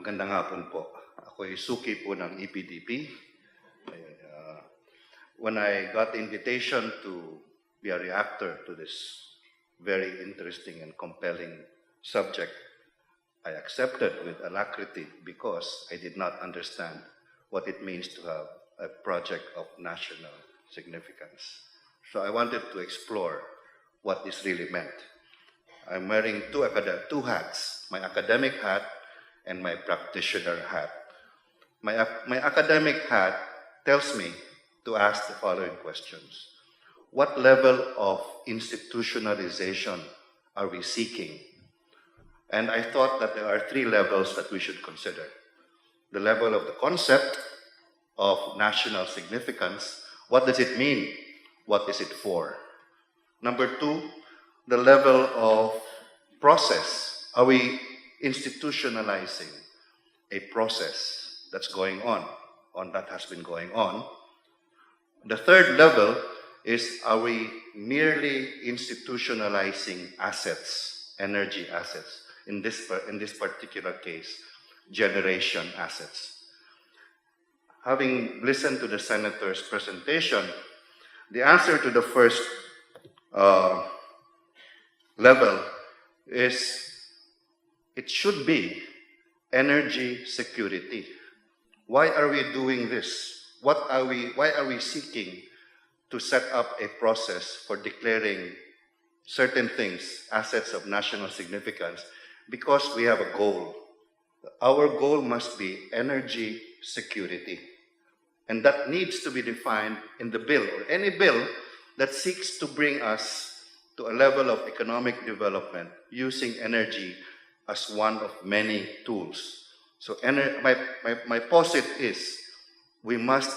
Magandang hapon po. Ako ay suki po ng EPDP. When I got the invitation to be a reactor to this very interesting and compelling subject, I accepted with alacrity because I did not understand what it means to have a project of national significance. So I wanted to explore what this really meant. I'm wearing two hats, my academic hat and my practitioner hat. My academic hat tells me to ask the following questions. What level of institutionalization are we seeking? And I thought that there are three levels that we should consider. The level of the concept of national significance. What does it mean? What is it for? Number two, the level of process. Are we institutionalizing a process that's going on that has been going on? The third level is, are we merely institutionalizing assets, energy assets? In this particular case, generation assets. Having listened to the senator's presentation, the answer to the first level is it should be energy security. Why are we doing this? Why are we seeking to set up a process for declaring certain things, assets of national significance? Because we have a goal. Our goal must be energy security. And that needs to be defined in the bill, or any bill that seeks to bring us to a level of economic development using energy as one of many tools. So my posit is we must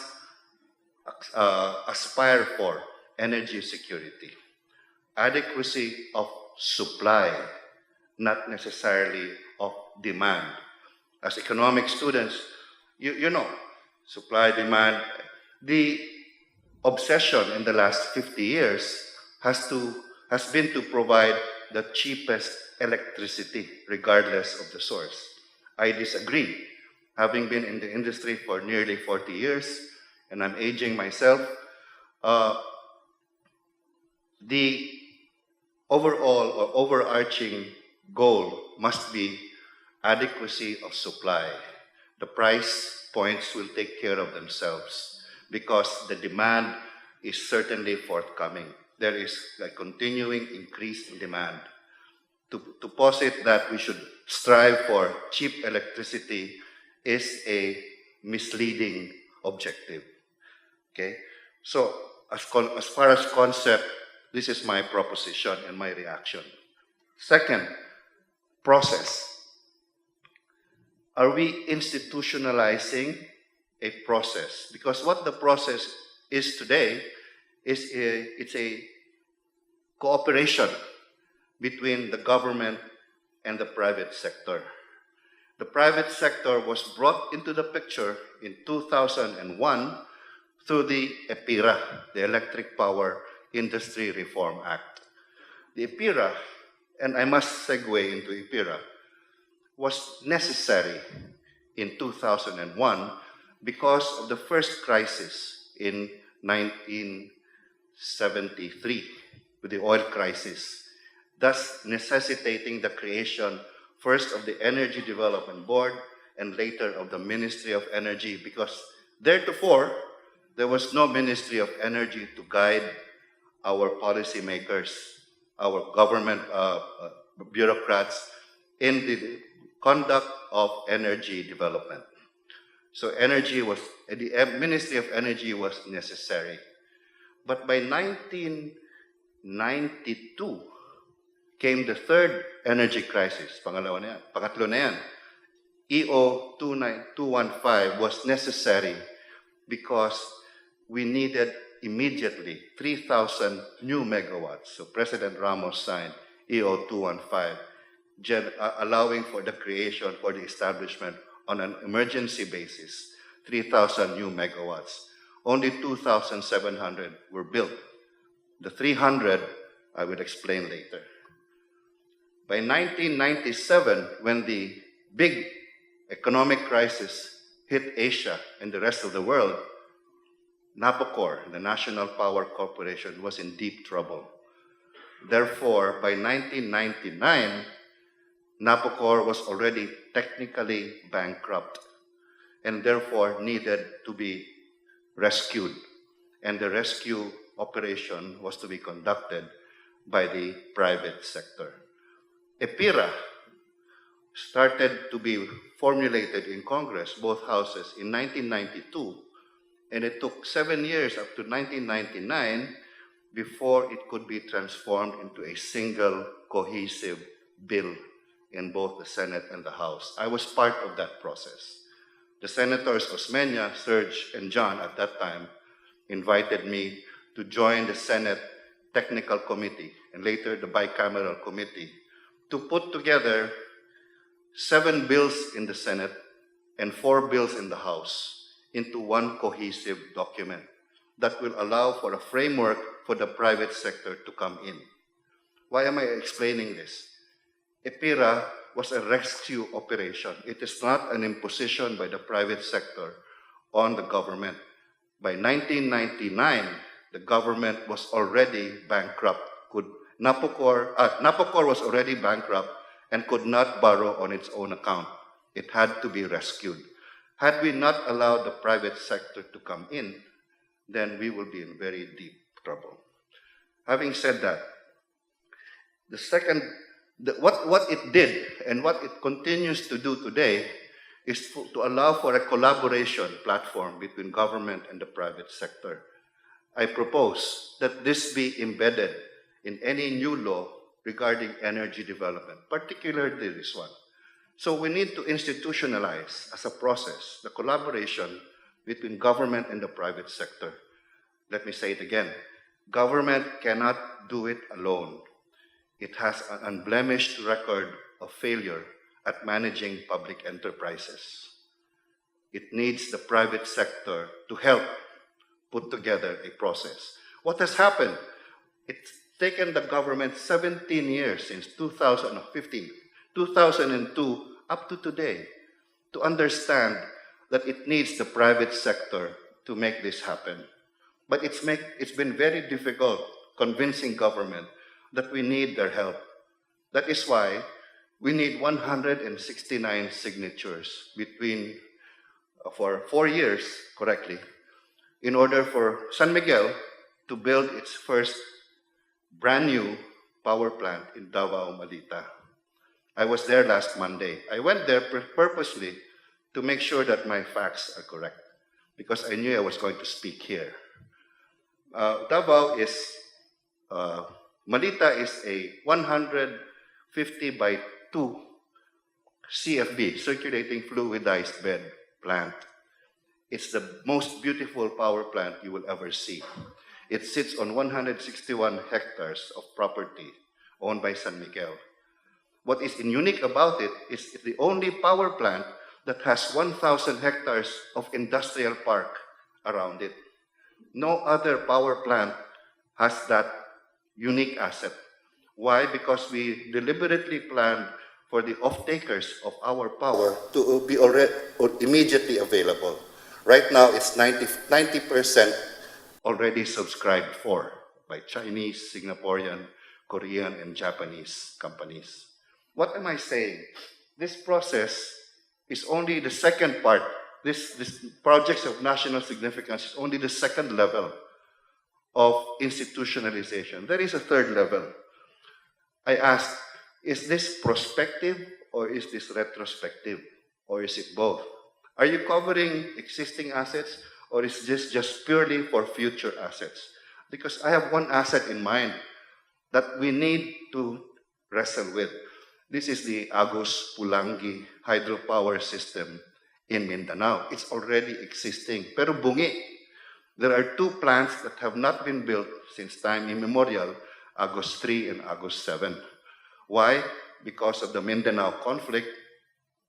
aspire for energy security, adequacy of supply, not necessarily of demand. As economic students, you know, supply, demand, the obsession in the last 50 years has been to provide the cheapest electricity, regardless of the source. I disagree. Having been in the industry for nearly 40 years, and I'm aging myself, the overall or overarching goal must be adequacy of supply. The price points will take care of themselves because the demand is certainly forthcoming. There is a continuing increase in demand. To posit that we should strive for cheap electricity is a misleading objective. Okay? So, as far as concept, this is my proposition and my reaction. Second, process. Are we institutionalizing a process? Because what the process is today is it's a cooperation between the government and the private sector. The private sector was brought into the picture in 2001 through the EPIRA, the Electric Power Industry Reform Act. The EPIRA, and I must segue into EPIRA, was necessary in 2001 because of the first crisis in 1973 with the oil crisis, thus necessitating the creation first of the Energy Development Board and later of the Ministry of Energy, because theretofore there was no Ministry of Energy to guide our policymakers, our government bureaucrats in the conduct of energy development. So the Ministry of Energy was necessary. But by 1992 came the third energy crisis. Pangatlo na yan. EO 215 was necessary because we needed immediately 3,000 new megawatts. So President Ramos signed EO 215, allowing for the creation, for the establishment on an emergency basis, 3,000 new megawatts. Only 2,700 were built. The 300, I will explain later. By 1997, when the big economic crisis hit Asia and the rest of the world, NAPOCOR, the National Power Corporation, was in deep trouble. Therefore, by 1999, NAPOCOR was already technically bankrupt and therefore needed to be rescued. And the rescue operation was to be conducted by the private sector. EPIRA started to be formulated in Congress, both houses, in 1992, and it took 7 years up to 1999 before it could be transformed into a single cohesive bill in both the Senate and the House. I was part of that process. The Senators Osmeña, Serge, and John at that time invited me to join the Senate Technical Committee and later the Bicameral Committee to put together 7 bills in the Senate and 4 bills in the House into one cohesive document that will allow for a framework for the private sector to come in. Why am I explaining this? EPIRA was a rescue operation. It is not an imposition by the private sector on the government. By 1999, the government was already bankrupt. NAPOCOR was already bankrupt and could not borrow on its own account. It had to be rescued. Had we not allowed the private sector to come in, then we will be in very deep trouble. Having said that, what it did and what it continues to do today is to allow for a collaboration platform between government and the private sector. I propose that this be embedded in any new law regarding energy development, particularly this one. So we need to institutionalize as a process the collaboration between government and the private sector. Let me say it again. Government cannot do it alone. It has an unblemished record of failure at managing public enterprises. It needs the private sector to help put together a process. What has happened? It's taken the government 17 years since 2015, 2002, up to today, to understand that it needs the private sector to make this happen. But it's been very difficult convincing government that we need their help. That is why we need 169 signatures for 4 years, correctly, in order for San Miguel to build its first brand new power plant in Davao, Malita. I was there last Monday. I went there purposely to make sure that my facts are correct because I knew I was going to speak here. Malita is a 150 by 2 CFB, circulating fluidized bed plant. It's the most beautiful power plant you will ever see. It sits on 161 hectares of property owned by San Miguel. What is unique about it is it's the only power plant that has 1,000 hectares of industrial park around it. No other power plant has that unique asset. Why? Because we deliberately planned for the off-takers of our power to be already or immediately available. Right now, it's 90% already subscribed for by Chinese, Singaporean, Korean, and Japanese companies. What am I saying? This process is only the second part. This projects of national significance is only the second level of institutionalization. There is a third level. I ask, is this prospective or is this retrospective? Or is it both? Are you covering existing assets or is this just purely for future assets? Because I have one asset in mind that we need to wrestle with. This is the Agus Pulangi hydropower system in Mindanao. It's already existing, pero bungi. There are 2 plants that have not been built since time immemorial, Agus 3 and Agus 7. Why? Because of the Mindanao conflict.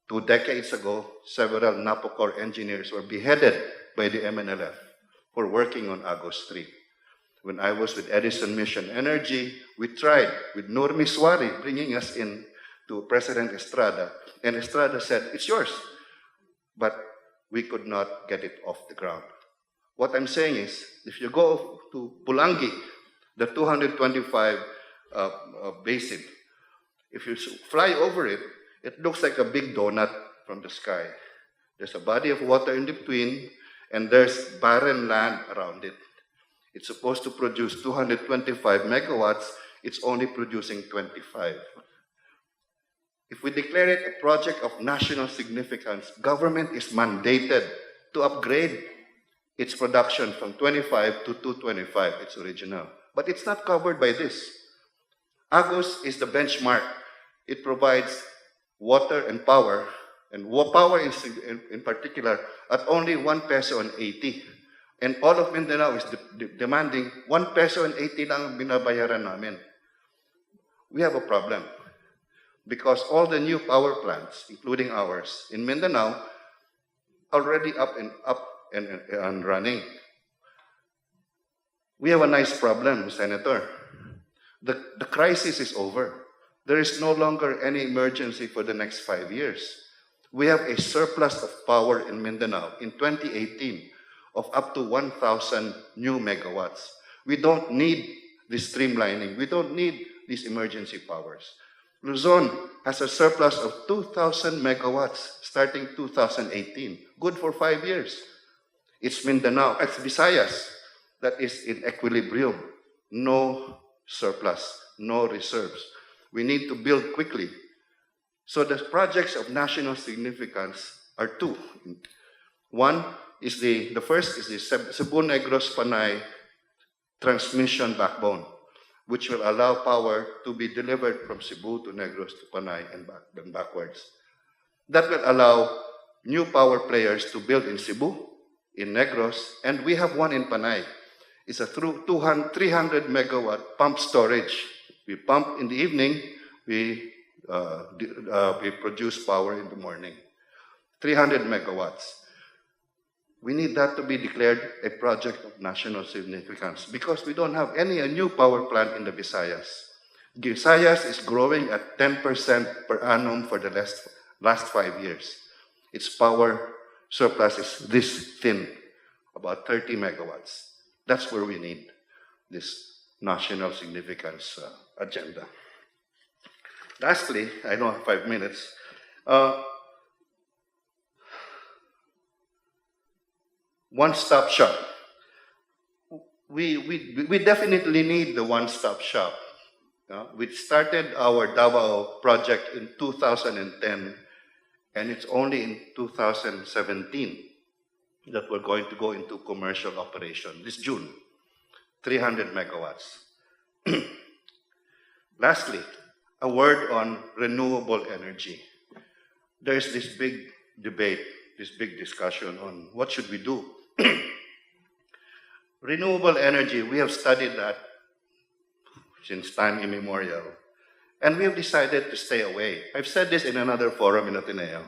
2 decades ago, several NAPOCOR engineers were beheaded by the MNLF for working on Agus 3. When I was with Edison Mission Energy, we tried with Nur Miswari bringing us in to President Estrada, and Estrada said, it's yours. but we could not get it off the ground. What I'm saying is, if you go to Pulangi, the 225 basin, if you fly over it, it looks like a big donut from the sky. There's a body of water in between, and there's barren land around it. It's supposed to produce 225 megawatts, it's only producing 25. If we declare it a project of national significance, government is mandated to upgrade its production from 25 to 225, its original. But it's not covered by this. Agos is the benchmark. It provides water and power power in particular, at only 1 peso and 80. And all of Mindanao is demanding 1 peso and 80 lang ang binabayaran namin. We have a problem because all the new power plants, including ours, in Mindanao, already up and running. We have a nice problem, Senator. The crisis is over. There is no longer any emergency for the next 5 years. We have a surplus of power in Mindanao in 2018 of up to 1,000 new megawatts. We don't need this streamlining. We don't need these emergency powers. Luzon has a surplus of 2,000 megawatts starting 2018. Good for 5 years. It's Mindanao, it's Visayas that is in equilibrium. No surplus, no reserves. We need to build quickly. So the projects of national significance are two. One is the first is the Cebu Negros Panay transmission backbone, which will allow power to be delivered from Cebu to Negros to Panay and backwards. That will allow new power players to build in Cebu, in Negros, and we have one in Panay. It's a 300 megawatt pump storage. We pump in the evening, we produce power in the morning. 300 megawatts. We need that to be declared a project of national significance because we don't have any new power plant in the Visayas. Visayas is growing at 10% per annum for the last 5 years. Its power surplus is this thin, about 30 megawatts. That's where we need this national significance agenda. Lastly, I don't have 5 minutes. One-stop shop. We definitely need the one-stop shop. We started our Davao project in 2010, and it's only in 2017 that we're going to go into commercial operation this June. 300 megawatts. Lastly, a word on renewable energy. There's this big debate, this big discussion on what should we do. Renewable energy, we have studied that since time immemorial. And we have decided to stay away. I've said this in another forum in Ateneo.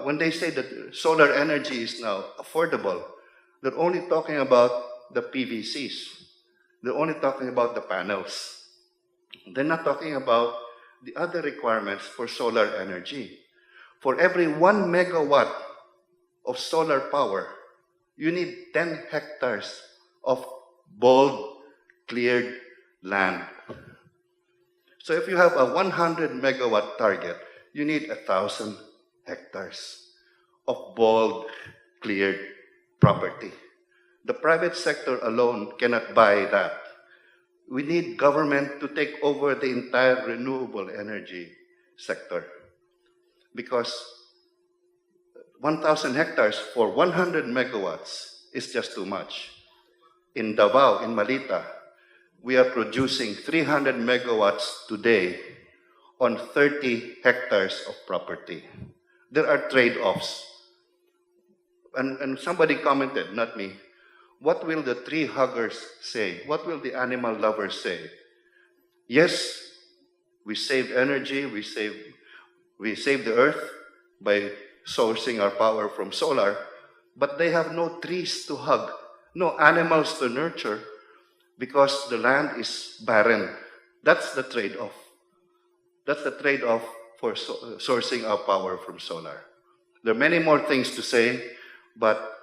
When they say that solar energy is now affordable, they're only talking about the PVCs. They're only talking about the panels. They're not talking about the other requirements for solar energy. For every 1 megawatt of solar power, you need 10 hectares of bold, cleared land. So if you have a 100 megawatt target, you need 1,000 hectares of bold, cleared property. The private sector alone cannot buy that. We need government to take over the entire renewable energy sector because 1,000 hectares for 100 megawatts is just too much. In Davao, in Malita, we are producing 300 megawatts today on 30 hectares of property. There are trade-offs. And somebody commented, not me, what will the tree huggers say? What will the animal lovers say? Yes, we save energy, we save the earth by sourcing our power from solar, but they have no trees to hug, no animals to nurture because the land is barren. That's the trade-off. That's the trade-off for sourcing our power from solar. There are many more things to say, but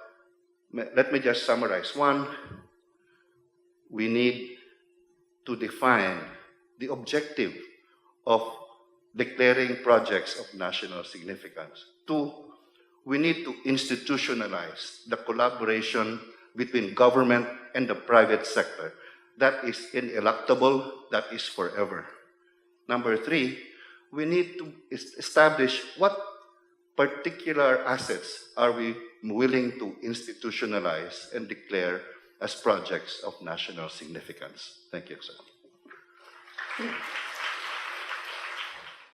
let me just summarize. One, we need to define the objective of declaring projects of national significance. Two, we need to institutionalize the collaboration between government and the private sector. That is ineluctable, that is forever. Number three, we need to establish what particular assets are we willing to institutionalize and declare as projects of national significance. Thank you, sir.